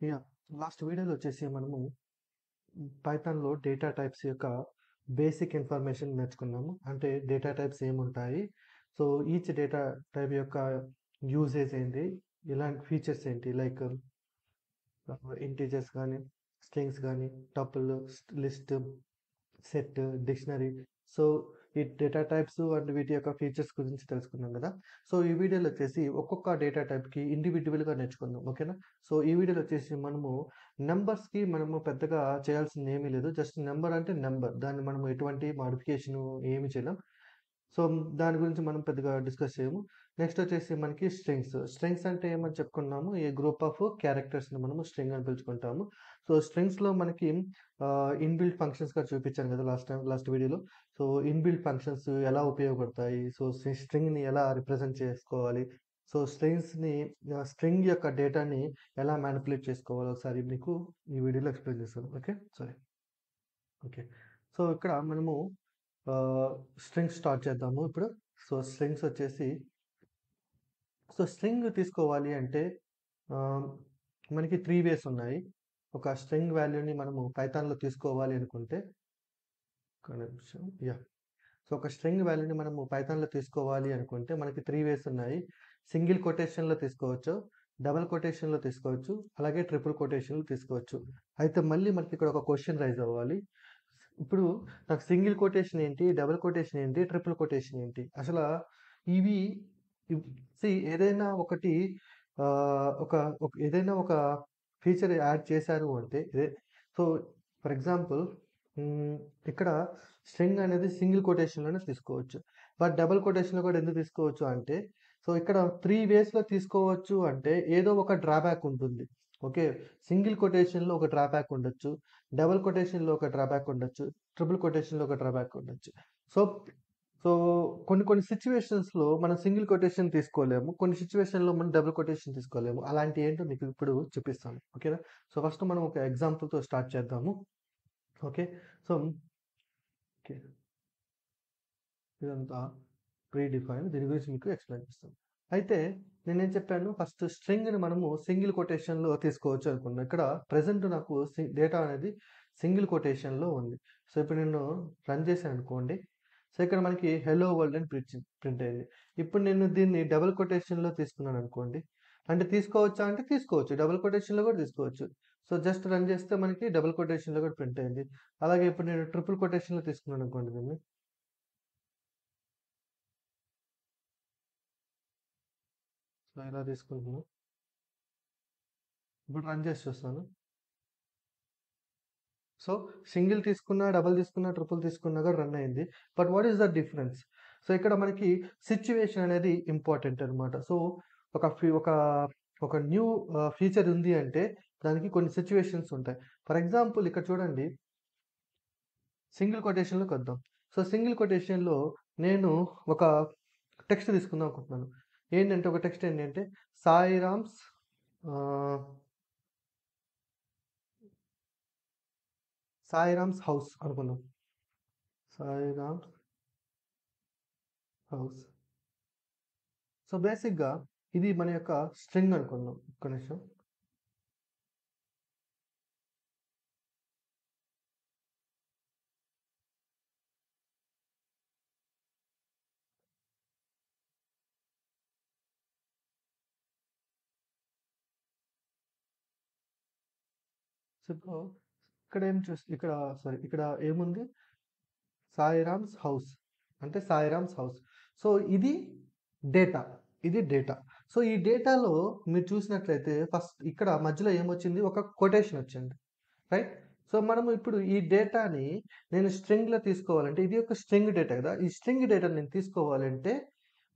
Yeah! Last వీడియోలో వచ్చేసి మనము పైథాన్‌లో డేటా టైప్స్ యొక్క బేసిక్ ఇన్ఫర్మేషన్ నేర్చుకున్నాము. అంటే డేటా టైప్స్ ఏముంటాయి? సో, ఈచ్ డేటా టైప్ యొక్క యూసేజ్ ఏంటి? ఇలాంటి ఫీచర్స్ ఏంటి? లైక్ ఇంటిజర్స్ గానీ, స్ట్రింగ్స్ గానీ, tuple, list, set, dictionary. So, ఈ డేటా టైప్స్ అండ్ వీటి యొక్క ఫీచర్స్ గురించి తెలుసుకున్నాం కదా! సో, ఈ వీడియోలో వచ్చేసి ఒక్కొక్క డేటా టైప్‌కి ఇండివిడ్యువల్‌గా నేర్చుకుందాం. ఓకేనా? సో, ఈ వీడియోలో వచ్చేసి మనము నంబర్స్‌కి మనము పెద్దగా చేయాల్సింది ఏమీ లేదు. జస్ట్ నంబర్ అంటే నంబర్. దాన్ని మనం ఎటువంటి మోడిఫికేషను ఏమి చేయలేం. సో, దాని గురించి మనం పెద్దగా డిస్కస్ చేయము. నెక్స్ట్ వచ్చేసి మనకి స్ట్రింగ్స్. స్ట్రింగ్స్ అంటే ఏమని చెప్పుకున్నాము? ఏ గ్రూప్ ఆఫ్ క్యారెక్టర్స్‌ని మనము స్ట్రింగ్ అని పిలుచుకుంటాము. సో, స్ట్రింగ్స్‌లో మనకి ఇన్‌బిల్ట్ ఫంక్షన్స్‌గా చూపించాను కదా! లాస్ట్ వీడియోలో. సో, ఇన్‌బిల్ట్ ఫంక్షన్స్ ఎలా ఉపయోగపడతాయి? సో, స్ట్రింగ్‌ని ఎలా రిప్రజెంట్ చేసుకోవాలి? సో, స్ట్రింగ్ యొక్క డేటాని ఎలా మానిప్యులేట్ చేసుకోవాలో ఒకసారి మీకు ఈ వీడియోలో ఎక్స్‌ప్లెయిన్ చేస్తాను. ఓకే. సారీ. ఓకే. సో, ఇక్కడ మనము స్ట్రింగ్స్ స్టార్ట్ చేద్దాము ఇప్పుడు. సో, స్ట్రింగ్స్ వచ్చేసి స్ట్రింగ్ తీసుకోవాలి అంటే ఆహ్, మనకి 3 వేస్ ఉన్నాయి. ఒక స్ట్రింగ్ వాల్యూని మనము పైథాన్‌లో తీసుకోవాలి అనుకుంటే ఒక్క నిమిషం. యాహ్! సో, ఒక స్ట్రింగ్ వాల్యూని మనము పైథాన్‌లో తీసుకోవాలి అనుకుంటే మనకి 3 వేస్ ఉన్నాయి. సింగిల్ కొటేషన్‌లో తీసుకోవచ్చు, డబుల్ కొటేషన్‌లో తీసుకోవచ్చు, అలాగే ట్రిపుల్ కొటేషన్‌లో తీసుకోవచ్చు. అయితే మళ్ళీ మనకి ఇక్కడ ఒక క్వెషన్ రైజ్ అవ్వాలి. ఇప్పుడు నాకు సింగిల్ కొటేషన్ ఏంటి? డబుల్ కొటేషన్ ఏంటి? ట్రిపుల్ కొటేషన్ ఏంటి? ఇవి ఇవ్ ఏదైనా ఒకటి ఒక ఏదైనా ఒక ఫీచర్ యాడ్ చేశారు అంటే సో, ఫర్ ఎగ్జాంపుల్ హ్మ్, ఇక్కడ స్ట్రింగ్ అనేది సింగిల్ కొటేషన్‌లోనే తీసుకోవచ్చు. బట్ డబుల్ కొటేషన్‌లో కూడా ఎందుకు తీసుకోవచ్చు అంటే, సో, ఇక్కడ 3 వేస్‌లో తీసుకోవచ్చు అంటే ఏదో ఒక డ్రాబ్యాక్ ఉంటుంది. ఓకే. సింగిల్ కొటేషన్‌లో ఒక డ్రాబ్యాక్ ఉండొచ్చు. డబుల్ కొటేషన్‌లో ఒక డ్రాబ్యాక్ ఉండొచ్చు. ట్రిపుల్ కొటేషన్‌లో ఒక డ్రాబ్యాక్ ఉండొచ్చు. సో, సో, కొన్ని కొన్ని సిట్యుయేషన్స్‌లో మనం సింగిల్ కొటేషన్ తీసుకోలేము. కొన్ని సిట్యుయేషన్‌లో మనం డబుల్ కొటేషన్ తీసుకోలేము. అలాంటియి ఏంటో మీకు ఇప్పుడు చూపిస్తాను. ఓకేనా? సో, ఫస్ట్ మనం ఒక ఎగ్జాంపుల్‌తో స్టార్ట్ చేద్దాము. ఓకే. So, okay. ఇదంతా ప్రీ డిఫైన్డ్. దీని గురించి మీకు ఎక్స్‌ప్లెయిన్ చేస్తాను. అయితే నేనేం చెప్పాను? ఫస్ట్ స్ట్రింగ్‌ని మనము సింగిల్ కొటేషన్‌లో తీసుకోవచ్చు అనుకున్నా. ఇక్కడ ప్రెజెంట్ నాకు డేటా అనేది సింగిల్ కొటేషన్‌లో ఉంది. సో, ఇప్పుడు నేను రన్ చేశాననుకోండి. సో, ఇక్కడ మనకి హెల్లో వరల్డ్ అని ప్రింట్ అయింది. ఇప్పుడు నేను దీన్ని డబుల్ కొటేషన్‌లో తీసుకున్నాననుకోండి. అంటే తీసుకోవచ్చా అంటే తీసుకోవచ్చు. డబుల్ కొటేషన్‌లో కూడా తీసుకోవచ్చు. సో, జస్ట్ రన్ చేస్తే మనకి డబుల్ కొటేషన్‌లో కూడా ప్రింట్ అయింది. అలాగే ఇప్పుడు నేను ట్రిపుల్ కొటేషన్‌లో తీసుకున్నాననుకోండి దీన్ని. సో, ఇలా తీసుకుంటున్నాను. ఇప్పుడు రన్ చేసి చూస్తాను. సో, సింగిల్ తీసుకున్నా, డబుల్ తీసుకున్నా, ట్రిపుల్ తీసుకున్నా కూడా రన్ అయింది. But what is the difference? So, ఇక్కడ మనకి సిట్యుయేషన్ అనేది ఇంపార్టెంట్ అనమాట. సో, ఒక ఫీ ఒక ఒక న్యూ ఫీచర్ ఉంది అంటే దానికి కొన్ని సిట్యుయేషన్స్ ఉంటాయి. ఫర్ ఎగ్జాంపుల్ ఇక్కడ చూడండి, సింగిల్ కొటేషన్‌లోకొద్దాం. సో, సింగిల్ కొటేషన్‌లో నేను ఒక టెక్స్ట్ తీసుకుందాం అనుకుంటున్నాను. ఏంటంటే ఒక టెక్స్ట్ ఏంటంటే సాయిరామ్స్ ఆహ్, సాయిరామ్స్ హౌస్ అనుకుందాం. సాయిరామ్స్ హౌస్. సో, బేసిక్‌గా ఇది మన యొక్క స్ట్రింగ్ అనుకుందాం. ఒక్క నిమిషం. సో, ఇప్పుడు ఇక్కడ సారీ ఇక్కడ ఏముంది? సాయిరామ్స్ హౌస్. అంటే సాయిరామ్స్ హౌస్. సో, ఇది డేటా. ఇది డేటా. సో, ఈ డేటాలో మీరు చూసినట్లయితే ఫస్ట్ ఇక్కడ మధ్యలో ఏమొచ్చింది? ఒక కొటేషన్ వచ్చింది. రైట్? సో, మనము ఇప్పుడు ఈ డేటాని నేను స్ట్రింగ్‌లో తీసుకోవాలంటే ఇది ఒక స్ట్రింగ్ డేటా కదా! ఈ స్ట్రింగ్ డేటాని నేను తీసుకోవాలంటే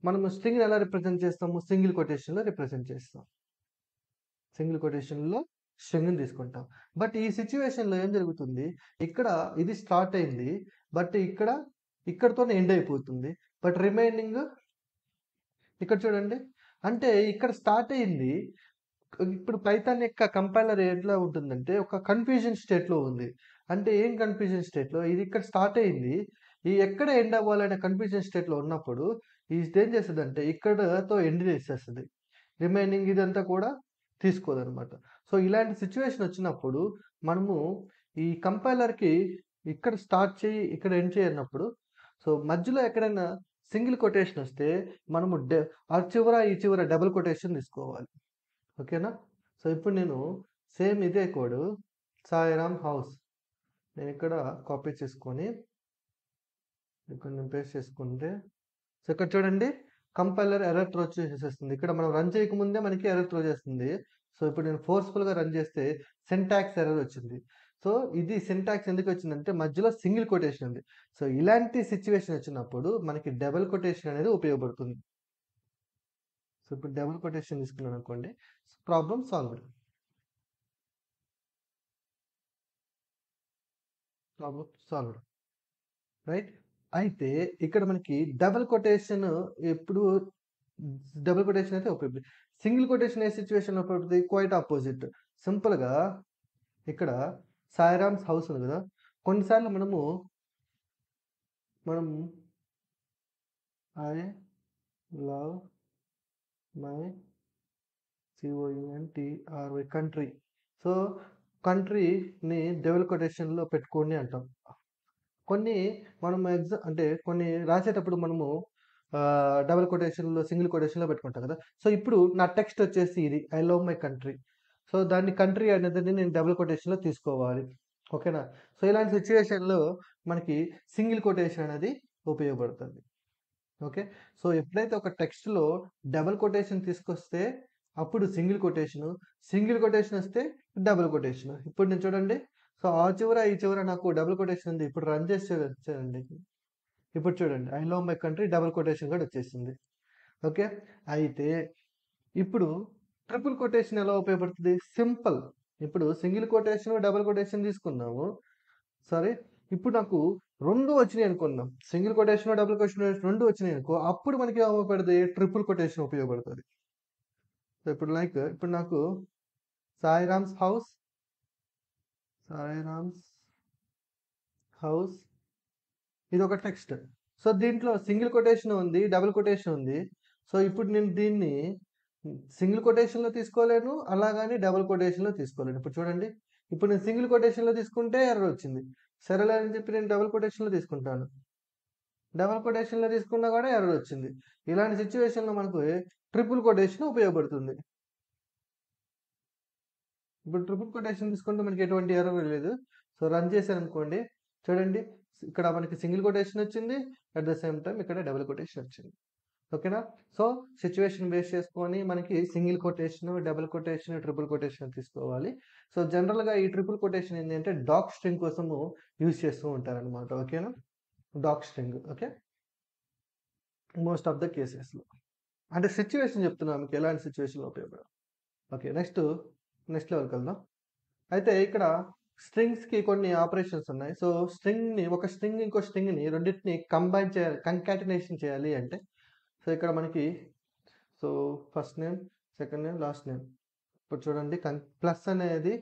మనము స్ట్రింగ్‌ని ఎలా రిప్రజెంట్ చేస్తాము? సింగిల్ కొటేషన్‌లో రిప్రజెంట్ చేస్తాం. సింగిల్ కొటేషన్‌లో స్ట్రింగ్‌ని తీసుకుంటాం. బట్ ఈ సిట్యుయేషన్‌లో ఏం జరుగుతుంది? ఇక్కడ ఇది స్టార్ట్ అయింది. బట్ ఇక్కడితోనే ఎండ్ అయిపోతుంది. బట్ రిమైనింగ్ ఇక్కడ చూడండి. అంటే ఇక్కడ స్టార్ట్ అయింది. ఇప్పుడు పైథాన్ యొక్క కంపైలర్ ఎట్లా ఉంటుందంటే ఒక కన్‌ఫ్యూజన్ స్టేట్‌లో ఉంది. అంటే ఏం కన్‌ఫ్యూజన్ స్టేట్‌లో ఇది ఇక్కడ స్టార్ట్ అయింది. ఎక్కడ ఎండ్ అవ్వాలనే కన్‌ఫ్యూజన్ స్టేట్‌లో ఉన్నప్పుడు ఇదేం చేస్తదంటే ఇక్కడతో ఎండ్ చేసేస్తది. రిమైనింగ్ ఇదంతా కూడా తీసుకోదనమాట. సో, సో ఇలాంటి సిచ్యువేషన్ వచ్చినప్పుడు మనము ఈ కంపైలర్కి ఇక్కడ స్టార్ట్ చేయి ఇక్కడ ఎండ్ చేయన్నప్పుడు సో మధ్యలో ఎక్కడైనా సింగిల్ కొటేషన్ వస్తే మనము ఆ చివర ఈ చివర డబుల్ కొటేషన్ తీసుకోవాలి. ఓకేనా? సో ఇప్పుడు నేను సేమ్ ఇదే కోడ్ సాయిరామ్ హౌస్ నేను ఇక్కడ కాపీ చేసుకొని ఇక్కడ నేను పేస్ట్ చేసుకుంటే సో ఇక్కడ చూడండి కంపైలర్ ఎర్రర్ త్రో చేసేస్తుంది. ఇక్కడ మనం రన్ చేయకముందే మనకి ఎర్రర్ త్రో చేస్తుంది. సో ఇప్పుడు నేను ఫోర్స్ఫుల్గా రన్ చేస్తే సింటాక్స్ ఎర్రర్ వచ్చింది. సో ఇది సింటాక్స్ ఎందుకు వచ్చిందంటే మధ్యలో సింగిల్ కొటేషన్ ఉంది. సో ఇలాంటి సిచ్యువేషన్ వచ్చినప్పుడు మనకి డబుల్ కొటేషన్ అనేది ఉపయోగపడుతుంది. సో ఇప్పుడు డబుల్ కొటేషన్ తీసుకున్నాను అనుకోండి, problem solved. Problem solved, right? అయితే ఇక్కడ మనకి డబుల్ కొటేషన్ ఎప్పుడు డబుల్ కొటేషన్ అయితే ఉపయోగపడుతుంది. సింగిల్ కొటేషన్ ఏ సిచ్యువేషన్ ఉపయోగపడుతుంది? Quite opposite. సింపుల్గా ఇక్కడ సాయిరామ్స్ హౌస్ ఉంది కదా, కొన్నిసార్లు మనం I love my COUNTRY country. So కంట్రీని డబుల్ కొటేషన్లో పెట్టుకోండి అంటాం. కొన్ని మనం అంటే కొన్ని రాసేటప్పుడు మనము డబుల్ కొటేషన్లో సింగిల్ కొటేషన్లో పెట్టుకుంటాం కదా. సో ఇప్పుడు నా టెక్స్ట్ వచ్చేసి ఇది I love my country. So దాన్ని కంట్రీ అనేది నేను డబుల్ కొటేషన్లో తీసుకోవాలి. ఓకేనా? సో ఇలాంటి సిచ్యువేషన్లో మనకి సింగిల్ కొటేషన్ అనేది ఉపయోగపడుతుంది. ఓకే. సో ఎప్పుడైతే ఒక టెక్స్ట్లో డబుల్ కొటేషన్ తీసుకొస్తే అప్పుడు సింగిల్ కొటేషన్ వస్తే డబుల్ కొటేషన్. ఇప్పుడు నేను చూడండి, సో ఆ చివర ఈ చివర నాకు డబుల్ కొటేషన్ ఉంది. ఇప్పుడు రన్ చేసి వచ్చేయండి. ఇప్పుడు చూడండి I love my country double quotation కూడా వచ్చేసింది. ఓకే. అయితే ఇప్పుడు ట్రిపుల్ కొటేషన్ ఎలా ఉపయోగపడుతుంది? సింపుల్. ఇప్పుడు సింగిల్ కొటేషన్ డబుల్ కొటేషన్ తీసుకున్నాము. సరే, ఇప్పుడు నాకు రెండు వచ్చినాయి అనుకున్నాం. సింగిల్ కొటేషన్ డబుల్ కొటేషన్ రెండు వచ్చినాయి అనుకో, అప్పుడు మనకి ఏం ఉపయోగపడుతుంది? ట్రిపుల్ కొటేషన్ ఉపయోగపడుతుంది. సో ఇప్పుడు ఇప్పుడు నాకు సాయిరామ్స్ హౌస్ ఇది ఒక టెక్స్ట్. సో దీంట్లో సింగిల్ కొటేషన్ ఉంది, డబుల్ కొటేషన్ ఉంది. సో ఇప్పుడు నేను దీన్ని సింగిల్ కొటేషన్లో తీసుకోలేను, అలాగని డబుల్ కొటేషన్లో తీసుకోలేను. ఇప్పుడు చూడండి, ఇప్పుడు నేను సింగిల్ కొటేషన్లో తీసుకుంటే ఎర్రర్ వచ్చింది. సరేలే అని చెప్పి నేను డబుల్ కొటేషన్లో తీసుకుంటాను. డబుల్ కొటేషన్లో తీసుకున్నా కూడా ఎర్రర్ వచ్చింది. ఇలాంటి సిచ్యువేషన్లో మనకు ట్రిపుల్ కొటేషన్ ఉపయోగపడుతుంది. ఇప్పుడు ట్రిపుల్ కొటేషన్ తీసుకుంటే మనకి ఎటువంటి ఎర్రర్ లేదు. సో రన్ చేశాను అనుకోండి, చూడండి ఇక్కడ మనకి సింగిల్ కొటేషన్ వచ్చింది, అట్ ద సేమ్ టైం ఇక్కడ డబుల్ కొటేషన్ వచ్చింది. ఓకేనా? సో సిచ్యువేషన్ బేస్ చేసుకొని మనకి single quotation, double quotation, triple quotation తీసుకోవాలి. సో జనరల్గా ఈ ట్రిపుల్ కొటేషన్ ఏంటంటే డాక్ స్ట్రింగ్ కోసము యూజ్ చేస్తూ ఉంటారనమాట. ఓకేనా? Doc string. Okay, most of the కేసెస్లో అంటే సిచ్యువేషన్ చెప్తున్నాను మీకు ఎలాంటి సిచ్యువేషన్లో ఉపయోగపడదు. ఓకే, నెక్స్ట్ లెవెల్కి వెళ్దాం. అయితే ఇక్కడ స్ట్రింగ్స్కి కొన్ని ఆపరేషన్స్ ఉన్నాయి. సో ఒక స్ట్రింగ్ ఇంకో స్ట్రింగ్ని రెండింటిని కంబైన్ చేయాలి, కంకాటినేషన్ చేయాలి అంటే సో ఇక్కడ మనకి so first name, second name, last name. ఇప్పుడు చూడండి ప్లస్ అనేది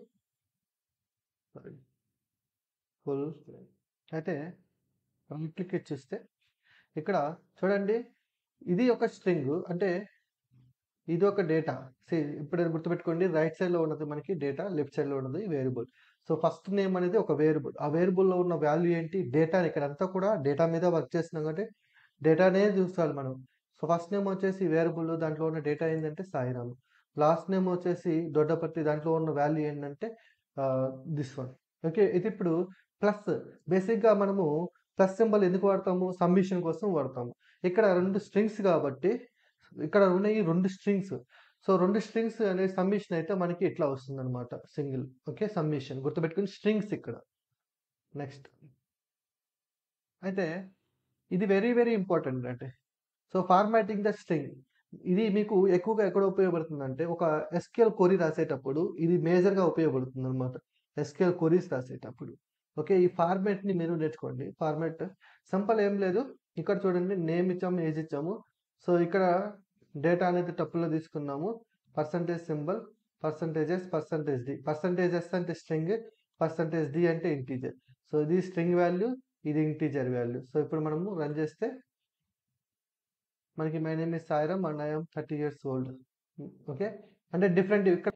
ఫుల్. అయితే క్లిక్ ఇచ్చేస్తే ఇక్కడ చూడండి ఇది ఒక స్ట్రింగ్, అంటే ఇది ఒక డేటా. ఇప్పుడు గుర్తుపెట్టుకోండి, రైట్ సైడ్లో ఉన్నది మనకి డేటా, లెఫ్ట్ సైడ్లో ఉన్నది వేరియబుల్. సో ఫస్ట్ నేమ్ అనేది ఒక వేరియబుల్, ఆ వేరియబుల్లో ఉన్న వాల్యూ ఏంటి? డేటా. ఇక్కడ అంతా కూడా డేటా మీద వర్క్ చేస్తున్నాం కాబట్టి డేటానే చూస్తాం మనం. సో ఫస్ట్ నేమ్ వచ్చేసి వేరియబుల్, దాంట్లో ఉన్న డేటా ఏంటంటే సాయిరామ్. లాస్ట్ నేమ్ వచ్చేసి దొడ్డపర్తి, దాంట్లో ఉన్న వాల్యూ ఏంటంటే దిస్ వన్. ఓకే, ఇది ఇప్పుడు ప్లస్. బేసిక్గా మనము ప్లస్ సింబల్ ఎందుకు వాడతాము? సబ్మిషన్ కోసం వాడతాము. ఇక్కడ రెండు స్ట్రింగ్స్ కాబట్టి ఇక్కడ ఉన్నాయి రెండు స్ట్రింగ్స్. సో రెండు స్ట్రింగ్స్ అనే సబ్మిషన్ అయితే మనకి ఇట్లా వస్తుంది అనమాట, సింగిల్. ఓకే, సబ్మిషన్ గుర్తుపెట్టుకుని స్ట్రింగ్స్ ఇక్కడ. నెక్స్ట్ అయితే ఇది వెరీ వెరీ ఇంపార్టెంట్ అంటే సో ఫార్మాటింగ్ ద స్ట్రింగ్. ఇది మీకు ఎక్కువగా ఎక్కడ ఉపయోగపడుతుంది అంటే ఒక SQL క్వరీ రాసేటప్పుడు ఇది మేజర్గా ఉపయోగపడుతుంది అనమాట. SQL క్వరీస్ రాసేటప్పుడు. ఓకే, ఈ ఫార్మాట్ని మీరు నేర్చుకోండి. ఫార్మాట్ సింపుల్ ఏం లేదు. ఇక్కడ చూడండి, నేమ్ ఇచ్చాము, ఏజ్ ఇచ్చాము. సో ఇక్కడ డేటా అనేది టప్పులో తీసుకున్నాము. Percentage symbol, percentages, %d. %s అంటే స్ట్రింగ్, %d అంటే ఇంటీజర్. సో ఇది స్ట్రింగ్ వాల్యూ, ఇది ఇంటీజర్ వాల్యూ. సో ఇప్పుడు మనము రన్ చేస్తే మనకి my name is Sairam and I'm 30 years old. Okay, అంటే డిఫరెంట్ ఇక్కడ